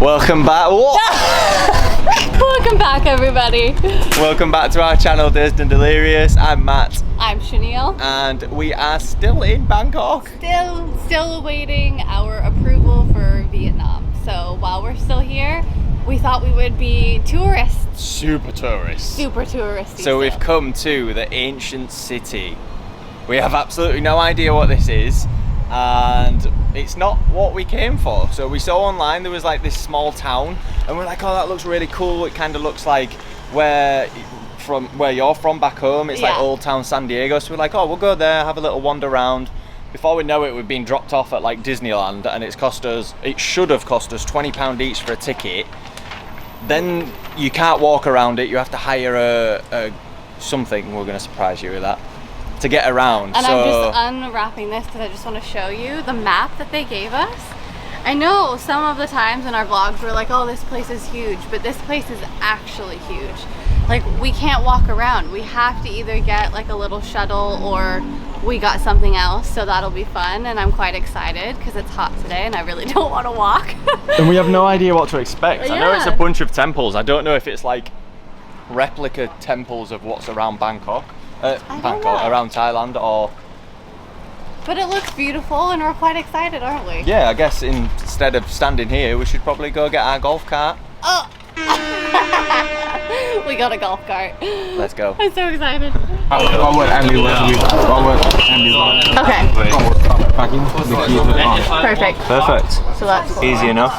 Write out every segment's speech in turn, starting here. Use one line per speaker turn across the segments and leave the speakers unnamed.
Welcome back.
Welcome back, everybody.
Welcome back to our channel, Dazed and Delirious. I'm Matt.
I'm Chanel.
And we are still in Bangkok.
Still awaiting our approval for Vietnam. So while we're still here, we thought we would be tourists.
Super tourists.
Super touristy.
So we've come to the ancient city. We have absolutely no idea what this is, and it's not what we came for. So we saw online there was like this small town, and we're like, oh, that looks really cool. It kind of looks like where you're from back home. It's like Old Town San Diego. So we're like, oh, we'll go there, have a little wander around. Before we know it, we've been dropped off at like Disneyland, and it should have cost us £20 each for a ticket. Then you can't walk around it. You have to hire a something. We're going to surprise you with that to get around.
And I'm just unwrapping this because I just want to show you the map that they gave us. I know some of the times in our vlogs we're like, oh, this place is huge, but this place is actually huge. Like, we can't walk around. We have to either get like a little shuttle or we got something else, so that'll be fun. And I'm quite excited because it's hot today and I really don't want to walk.
And we have no idea what to expect.
Yeah.
I know it's a bunch of temples. I don't know if it's like replica temples of what's around Bangkok. Around Thailand, or...
But it looks beautiful and we're quite excited, aren't we?
Yeah, I guess instead of standing here, we should probably go get our golf cart.
Oh! We got a golf cart.
Let's go.
I'm so excited. Okay.
Perfect.
So that's
easy enough.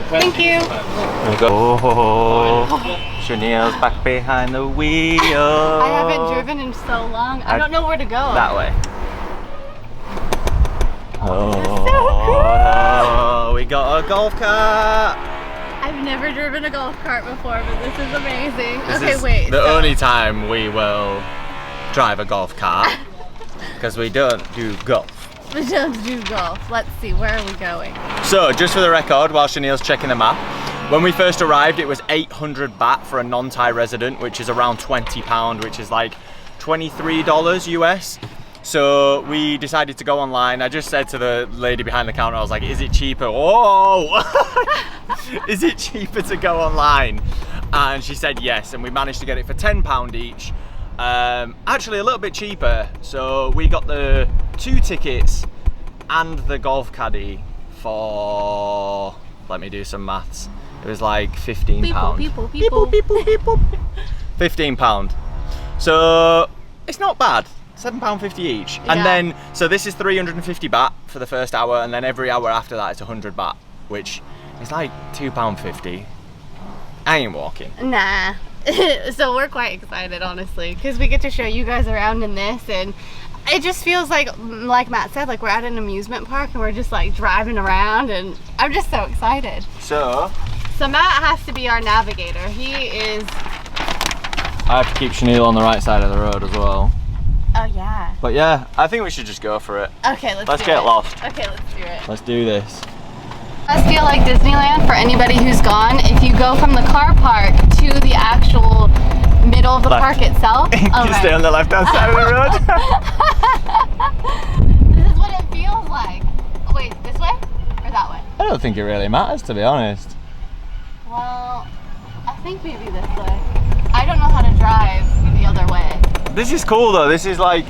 Thank you.
There we go. Oh, Chanel's back behind the wheel.
I haven't driven in so long. I don't know where to go.
That way. Oh,
so cool.
We got a golf cart.
I've never driven a golf cart before, but this is amazing.
This is the only time we will drive a golf cart because we don't do golf.
We don't do golf. Let's see, where are we going? So,
just for the record, while Chanel's checking the map, when we first arrived, it was 800 baht for a non-Thai resident, which is around £20, which is like $23 US. So we decided to go online. I just said to the lady behind the counter, I was like, is it cheaper? Whoa! Is it cheaper to go online? And she said yes, and we managed to get it for £10 each. Actually a little bit cheaper. So we got the 2 tickets and the golf caddy for, let me do some maths. It was like £15.
People.
£15. So it's not bad. £7.50 each.
Yeah.
And then, so this is 350 baht for the first hour, and then every hour after that it's 100 baht, which is like £2.50. I ain't walking.
Nah. So we're quite excited, honestly, because we get to show you guys around in this, and it just feels like Matt said, like we're at an amusement park and we're just like driving around, and I'm just so excited.
So
Matt has to be our navigator. He is...
I have to keep Chanel on the right side of the road as well.
Oh yeah.
But yeah, I think we should just go for it.
Okay, let's
get lost.
Okay, let's do it.
Let's do this.
It does feel like Disneyland for anybody who's gone. If you go from the car park to the actual middle of the park itself.
You can stay on the left hand side of the road.
This is what it feels like. Oh, wait, this way or that way?
I don't think it really matters, to be honest.
Well, I think maybe this way. I don't know how to drive the other way.
This is cool though. This is like,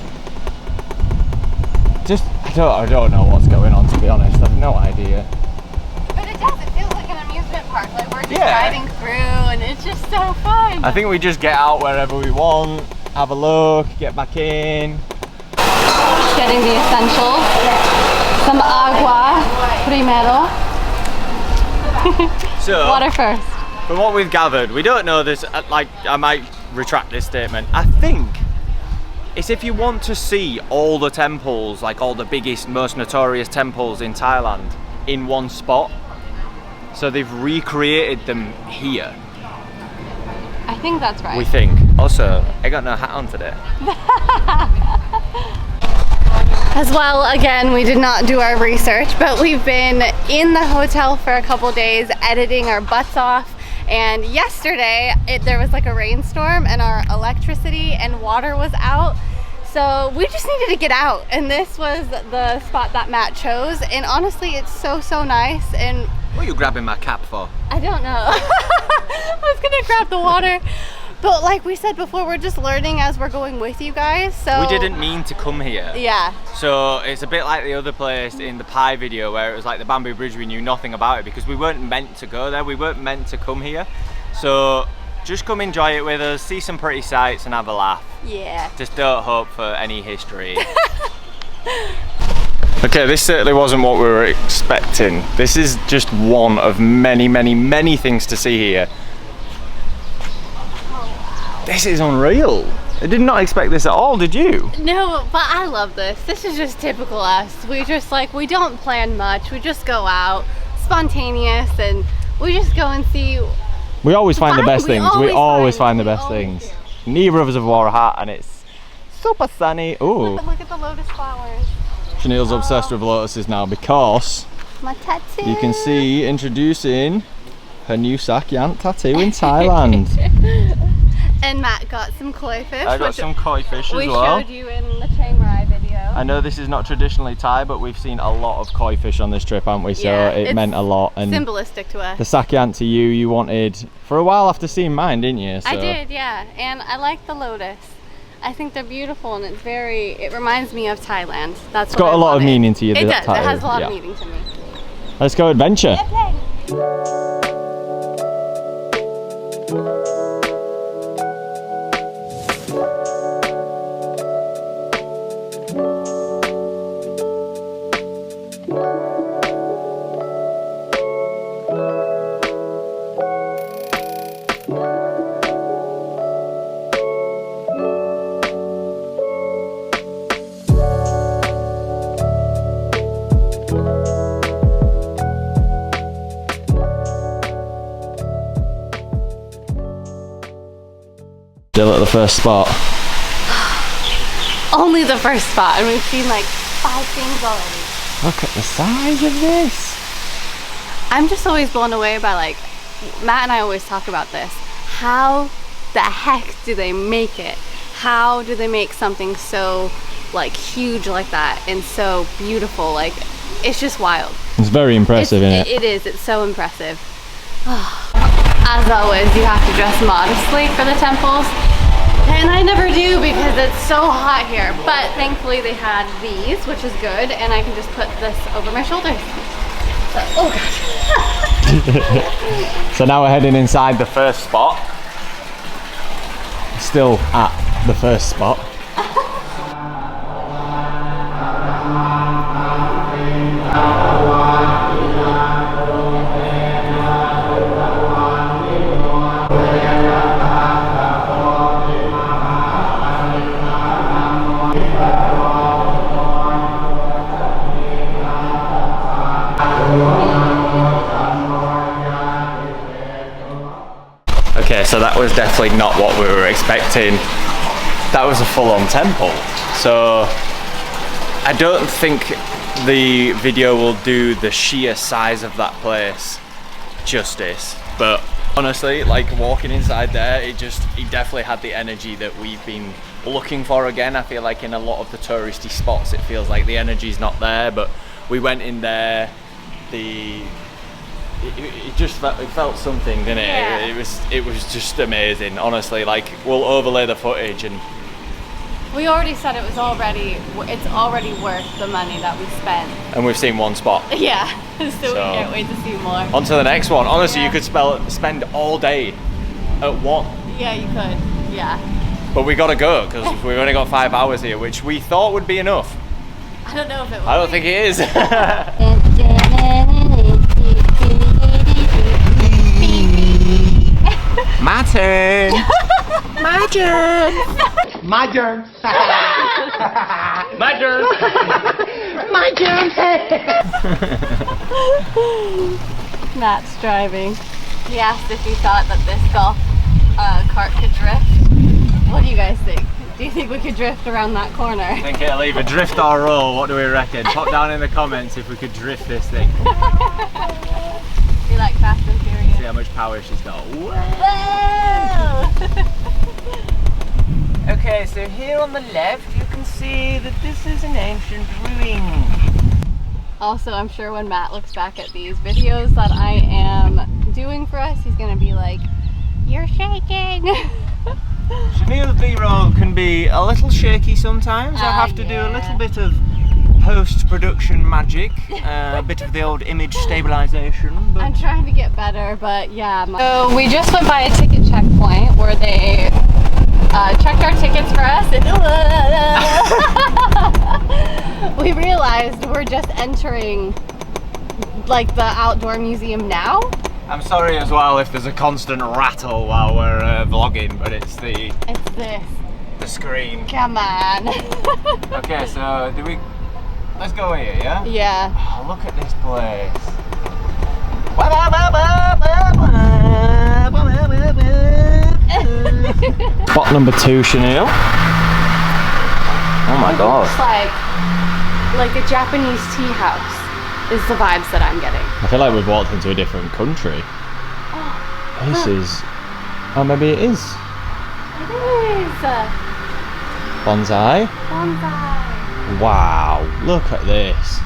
I don't know what's going on, to be honest. I've no idea.
But it does. It feels like an amusement park. Like we're just riding through, and it's just so fun.
I think we just get out wherever we want, have a look, get back in.
Getting the essentials. Some agua primero.
So,
water first.
From what we've gathered, we don't know this, like, I might retract this statement. I think it's if you want to see all the temples, like all the biggest, most notorious temples in Thailand in one spot. So they've recreated them here.
I think that's right.
We think. Also, I got no hat on today.
As well, again, we did not do our research, but we've been in the hotel for a couple days editing our butts off. And yesterday, there was like a rainstorm and our electricity and water was out. So we just needed to get out, and this was the spot that Matt chose, and honestly it's so nice. And
what are you grabbing my cap for?
I don't know. I was gonna grab the water, but like we said before, we're just learning as we're going with you guys. So
we didn't mean to come here.
Yeah.
So it's a bit like the other place in the pie video where it was like the bamboo bridge, we knew nothing about it because we weren't meant to go there, we weren't meant to come here. So just come enjoy it with us, see some pretty sights and have a laugh.
Yeah.
Just don't hope for any history. Okay, this certainly wasn't what we were expecting. This is just one of many things to see here. Oh, wow. This is unreal. I did not expect this at all, did you?
No, but I love this. This is just typical us. We just like, we don't plan much. We just go out, spontaneous, and we just go and see.
We always find the best things. We always find the best things. Neither of us have wore a hat and it's super sunny. Ooh.
Look at the lotus flowers.
Chanel's obsessed with lotuses now because
my tattoo.
you can see introducing her new Sakyant tattoo in Thailand.
And Matt got some koi fish.
I got some koi fish as well.
We showed you in the Chiang Rai video.
I know this is not traditionally Thai, but we've seen a lot of koi fish on this trip, haven't we? So yeah, it meant a lot. And
symbolistic to us.
The Sakyant to you wanted for a while after seeing mine, didn't you? So.
I did, yeah. And I like the lotus. I think they're beautiful, and it reminds me of Thailand. That's
it's got a lot of meaning to you.
It does. It has a lot of meaning to me.
Let's go adventure. Still at the first spot.
Only the first spot, and we've seen like 5 things already.
Look at the size of this.
I'm just always blown away by, like, Matt and I always talk about this. How the heck do they make it? How do they make something so like huge like that and so beautiful? Like, it's just wild.
It's very impressive, isn't it?
It is. It's so impressive. As always, you have to dress modestly for the temples, and I never do because it's so hot here. But thankfully they had these, which is good, and I can just put this over my shoulders. So, oh gosh.
So now we're heading inside the first spot. Still at the first spot. Okay, so that was definitely not what we were expecting. That was a full-on temple. So I don't think the video will do the sheer size of that place justice. But honestly, like walking inside there, it definitely had the energy that we've been looking for again. I feel like in a lot of the touristy spots, it feels like the energy's not there, but we went in there, it just felt something, didn't it?
Yeah.
It was just amazing, honestly. Like, we'll overlay the footage, and
we already said it's already worth the money that we spent.
And we've seen one spot.
Yeah, so we can't wait to see more.
On to the next one. Honestly, yeah. You could spend all day at one.
Yeah, you could, yeah.
But we gotta go, because we've only got 5 hours here, which we thought would be enough.
I don't know if it will.
I don't think it is. My turn. My turn.
My turn.
My turn.
My turn.
Matt's driving. He asked if he thought that this golf cart could drift. What do you guys think? Do you think we could drift around that corner?
I think it'll either drift or roll. What do we reckon? Pop down in the comments if we could drift this thing.
Be like Fast and Furious.
See how much power she's got.
Whoa!
Okay, so here on the left you can see that this is an ancient ruin.
Also, I'm sure when Matt looks back at these videos that I am doing for us, he's gonna be like, "You're shaking."
Chanel's B-roll can be a little shaky sometimes. I have to do a little bit of post-production magic, a bit of the old image stabilization. But...
I'm trying to get better, but yeah. So we just went by a ticket checkpoint where they checked our tickets for us, and we realized we're just entering like the outdoor museum now.
I'm sorry as well if there's a constant rattle while we're vlogging, but it's the screen.
Come on.
Okay, so let's go here, yeah?
Yeah.
Oh, look at this place. Spot number 2, Chanel. Oh my god.
It's like a Japanese tea house is the vibes that I'm getting.
I feel like we've walked into a different country. This is... Oh, maybe it is.
It is.
Bonsai.
Bonsai.
Wow, look at this.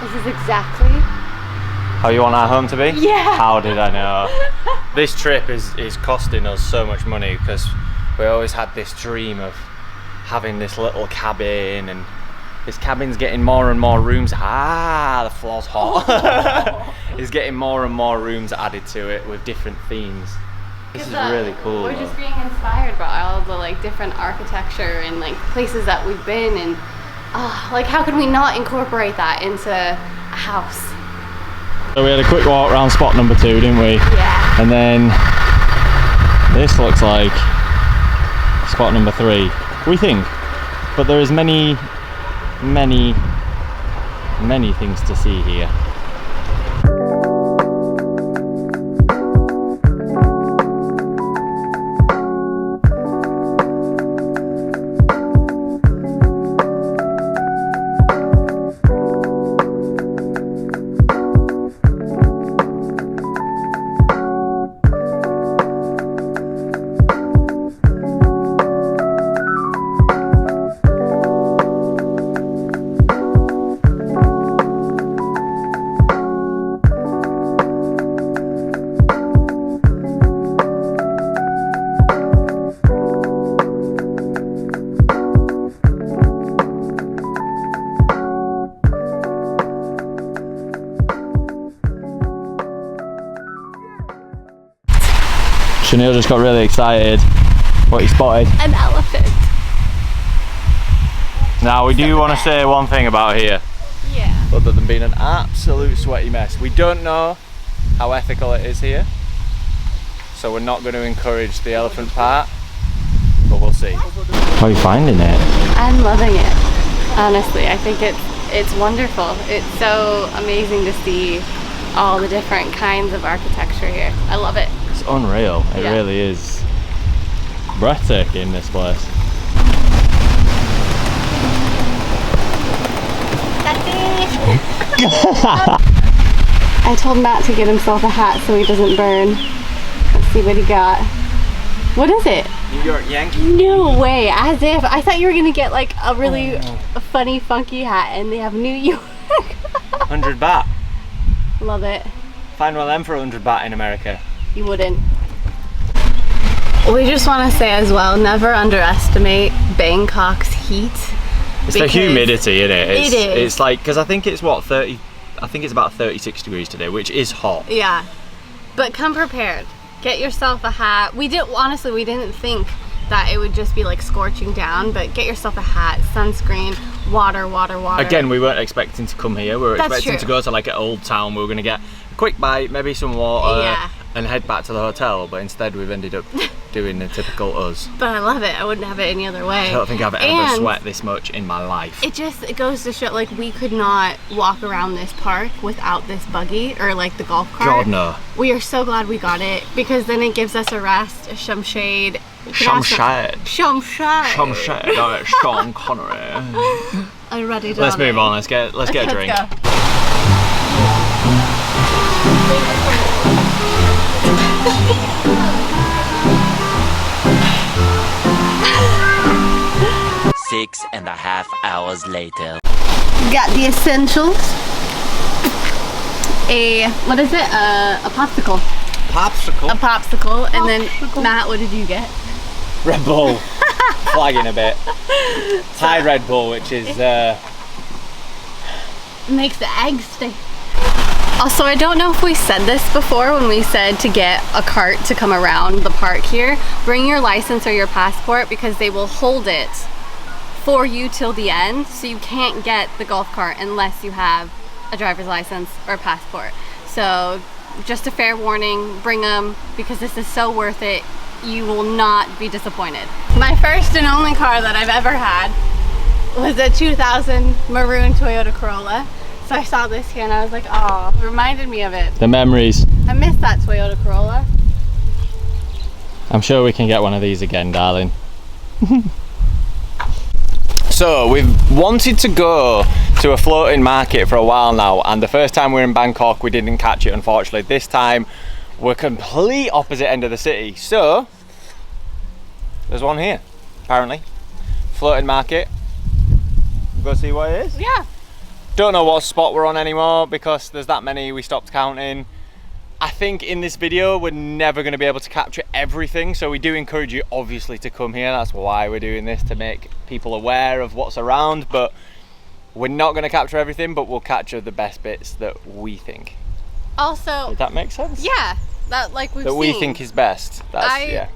This is exactly
How you want our home to be?
Yeah.
How did I know? This trip is costing us so much money because we always had this dream of having this little cabin, and this cabin's getting more and more rooms. The floor's hot. It's getting more and more rooms added to it with different themes. This is really cool.
We're just being inspired by all the like different architecture and like places that we've been, and like how could we not incorporate that into a house?
So we had a quick walk around spot number 2, didn't we?
Yeah.
And then this looks like spot number 3, we think. But there is many things to see here. Chanel just got really excited. What he spotted?
An elephant.
Now we do want to say one thing about here.
Yeah.
Other than being an absolute sweaty mess. We don't know how ethical it is here. So we're not going to encourage the elephant part. But we'll see. How are you finding it?
I'm loving it. Honestly, I think it's wonderful. It's so amazing to see all the different kinds of architecture here. I love it.
It's unreal. It really is breathtaking, this place.
I told Matt to get himself a hat so he doesn't burn. Let's see what he got. What is it?
New York Yankee.
No way, as if. I thought you were gonna get like a really funny, funky hat, and they have New York.
100 baht.
Love it.
Find one of them for 100 baht in America.
You wouldn't. We just want to say as well, never underestimate Bangkok's heat.
It's the humidity, isn't it?
It is.
It's like, because I think it's what, 30, I think it's about 36 degrees today, which is hot.
Yeah. But come prepared. Get yourself a hat. Honestly, we didn't think that it would just be like scorching down, but get yourself a hat, sunscreen, water.
Again, we weren't expecting to come here. We were expecting to go to like an old town. We were going to get a quick bite, maybe some water, and head back to the hotel, but instead we've ended up doing the typical us.
But I love it. I wouldn't have it any other way.
I don't think I've ever sweat this much in my life.
It goes to show, like, we could not walk around this park without this buggy or like the golf cart.
God, no.
We are so glad we got it, because then it gives us a rest, some shade.
Some shade.
Some shade.
Some shade. Sean Connery.
I'm ready to.
Let's move on. Let's get a drink.
Go.
6.5 hours later.
Got the essentials. What is it? A popsicle.
Popsicle.
A popsicle. And then, Matt, what did you get?
Red Bull. Flagging a bit. Thai Red Bull, which is
makes the eggs stay. Also, I don't know if we said this before when we said to get a cart to come around the park here. Bring your license or your passport because they will hold it for you till the end. So you can't get the golf cart unless you have a driver's license or a passport. So just a fair warning, bring them because this is so worth it. You will not be disappointed. My first and only car that I've ever had was a 2000 maroon Toyota Corolla. So I saw this here and I was like, oh, it reminded me of it.
the memories.
I miss that Toyota Corolla.
I'm sure we can get one of these again, darling. So we've wanted to go to a floating market for a while now, and the first time we were in Bangkok we didn't catch it, unfortunately. This time we're complete opposite end of the city, so there's one here apparently. Floating market. Go see what it is?
Yeah.
Don't know what spot we're on anymore because there's that many, we stopped counting. I think in this video we're never going to be able to capture everything, so we do encourage you obviously to come here. That's why we're doing this, to make people aware of what's around, but we're not going to capture everything, but we'll capture the best bits that we think.
Also,
Does that make sense?
yeah, that like we've
That
seen.
we think is best. That's, yeah.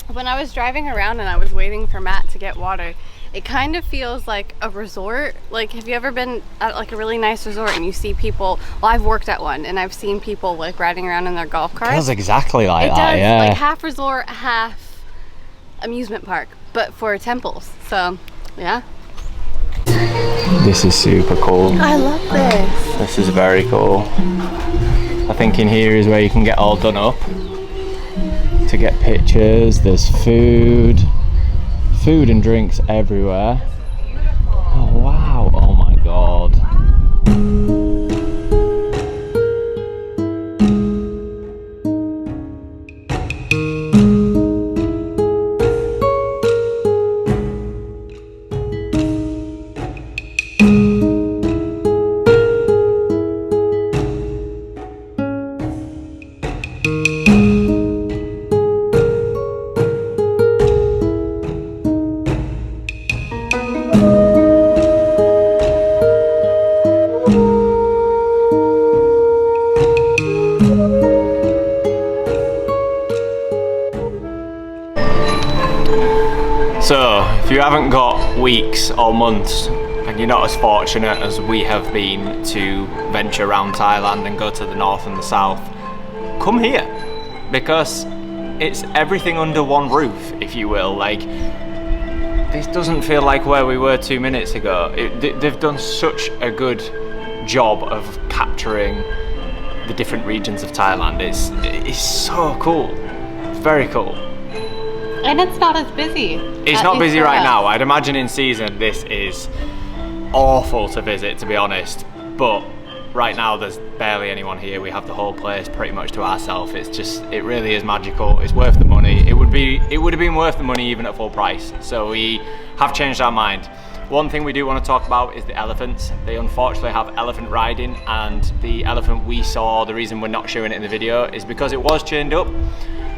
When I was driving around and I was waiting for Matt to get water, it kind of feels like a resort. Like, have you ever been at like a really nice resort and you see people, well, I've worked at one and I've seen people like riding around in their golf carts.
Feels exactly like
it
that,
does,
yeah.
like half resort, half amusement park, but for temples. So, yeah.
This is super cool.
I love this.
This is very cool. I think in here is where you can get all done up to get pictures. There's food and drinks everywhere. Oh wow, oh my god. So, if you haven't got weeks or months and you're not as fortunate as we have been to venture around Thailand and go to the north and the south, come here, because it's everything under one roof, if you will. Like, this doesn't feel like where we were 2 minutes ago. They've done such a good job of capturing the different regions of Thailand. It's so cool. It's very cool.
And it's not as busy.
It's not busy right now. I'd imagine in season this is awful to visit, to be honest. But right now there's barely anyone here. We have the whole place pretty much to ourselves. It really is magical. It's worth the money. It would have been worth the money even at full price. So we have changed our mind. One thing we do want to talk about is the elephants. They unfortunately have elephant riding, and the elephant we saw, the reason we're not showing it in the video is because it was chained up.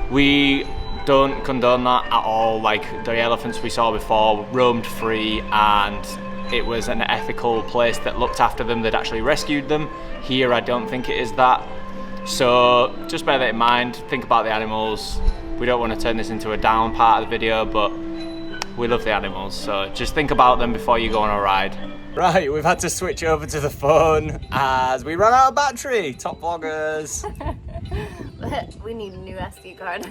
We don't condone that at all. Like, the elephants we saw before roamed free and it was an ethical place that looked after them. They'd actually rescued them. Here I don't think it is that. So just bear that in mind. Think about the animals. We don't want to turn this into a down part of the video, but we love the animals, so just think about them before you go on a ride. Right, we've had to switch over to the phone as we run out of battery. Top vloggers.
We need a new SD card.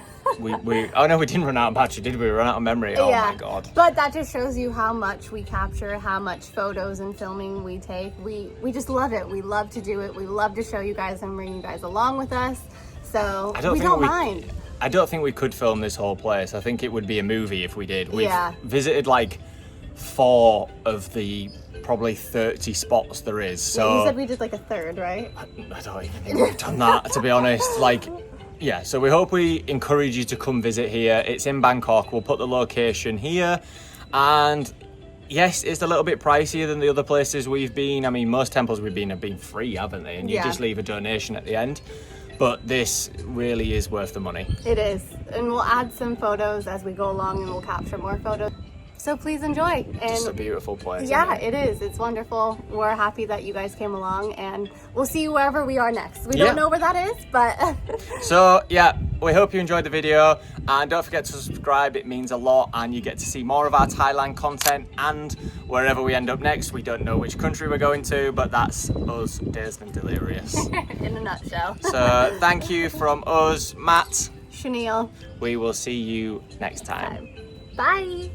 Oh no, we didn't run out of battery, did we? We ran out of memory. Oh
yeah.
My god.
But that just shows you how much we capture, how much photos and filming we take. We just love it. We love to do it. We love to show you guys and bring you guys along with us. So we don't mind.
I don't think we could film this whole place. I think it would be a movie if we did. We've
Yeah.
visited like 4 of the probably 30 spots there is. So
You said we did like a third, right?
I don't even think we've done that, to be honest. Like, yeah, so we hope we encourage you to come visit here. It's in Bangkok. We'll put the location here. And yes, it's a little bit pricier than the other places we've been. I mean, most temples we've been have been free, haven't they? And you
Yeah.
just leave a donation at the end. But this really is worth the money.
It is. And we'll add some photos as we go along and we'll capture more photos. So please enjoy.
Just a
And
beautiful place.
yeah,
isn't it?
it is. It's wonderful. We're happy that you guys came along and we'll see you wherever we are next. We
Yeah.
don't know where that is, but
So yeah, we hope you enjoyed the video, and don't forget to subscribe. It means a lot, and you get to see more of our Thailand content. And wherever we end up next, we don't know which country we're going to, but that's us dazed and delirious.
in a nutshell.
So thank you from us, Matt.
Chanel.
We will see you next time.
Bye.